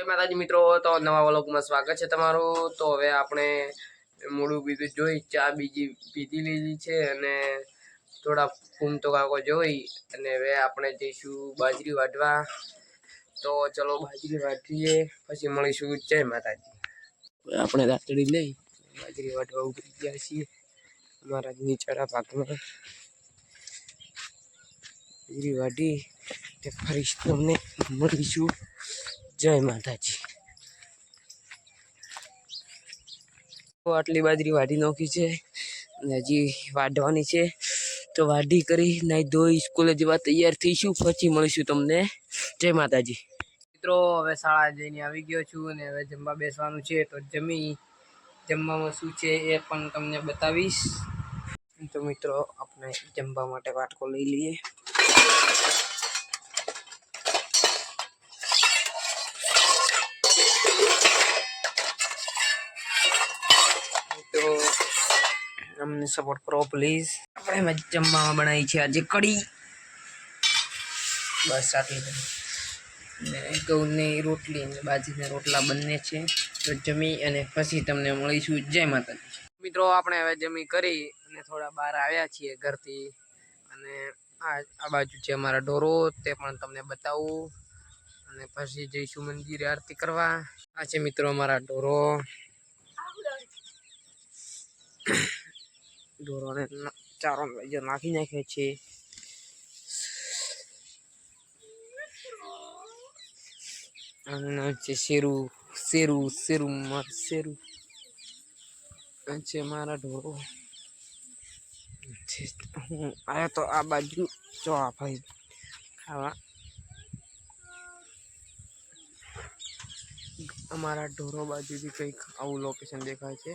માતાજી મિત્રો, તો નવા વ્લોગમાં સ્વાગત છે તમારું। તો હવે આપણે મોડું બીજું જોઈ ચા બીજી પીધી લીધી છે અને થોડા ફૂમતો કાકો જોઈ અને હવે આપણે જઈશું બાજરી વાઢવા। તો ચલો બાજરી વાઢીએ, પછી મળીશું। જય માતાજી। આપણે રાતડી લઈ બાજરી વાઢવા ઉતરી ગયા છીએ અમારા નીચેના ભાગમાં। બાજરી વાઢી તે ફરી તમને મળીશું। જય માતાજી। આટલી બાજરી વાઢી નાખી છે અને હજી વાઢવાની છે, તો વાઢી કરી નાઈ ધોઈ સ્કૂલે જવા તૈયાર થઈશું, પછી મળીશું તમને। જય માતાજી મિત્રો। હવે શાળા જઈને આવી ગયો છું અને હવે જમવા બેસવાનું છે, તો જમવામાં શું છે એ પણ તમને બતાવીશ। તો મિત્રો આપણે જમવા માટે વાટકો લઈ લઈએ। તો અમને સપોર્ટ કરો પ્લીઝ। આપણે જમવામાં બનાવી છે આજે કઢી, બસ આટલી ને ઘઉંની રોટલી અને બાજરીના રોટલા બંને છે। તો જમી અને પછી તમને મળીશું। જય માતાજી મિત્રો। આપણે હવે જમી કરી અને થોડા બહાર આવ્યા છીએ ઘરથી, અને આ બાજુ છે અમારા ઢોરો, તે પણ તમને બતાવું, અને પછી જઈશું મંદિરે આરતી કરવા। આ છે મિત્રો અમારા ઢોરો। ઢોરોને ચારો નાખી નાખ્યો છે। શેરું શેરું શેરું શેરું છે મારા ઢોરો। હું આવ્યો તો આ બાજુ જો આ ભાઈ ખાવા, અમારા ઢોરો બાજુથી કંઈક આવું લોકેશન દેખાય છે।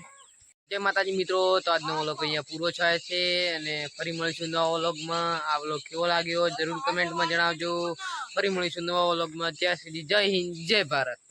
જય માતાજી મિત્રો। તો આજનો વ્લોગ અહીંયા પૂરો થાય છે અને ફરી મળીશું નવા વ્લોગમાં। આ વ્લોગ કેવો લાગ્યો જરૂર કમેન્ટમાં જણાવજો। ફરી મળીશું નવા વ્લોગમાં। ત્યાં સુધી જય હિન્દ, જય ભારત।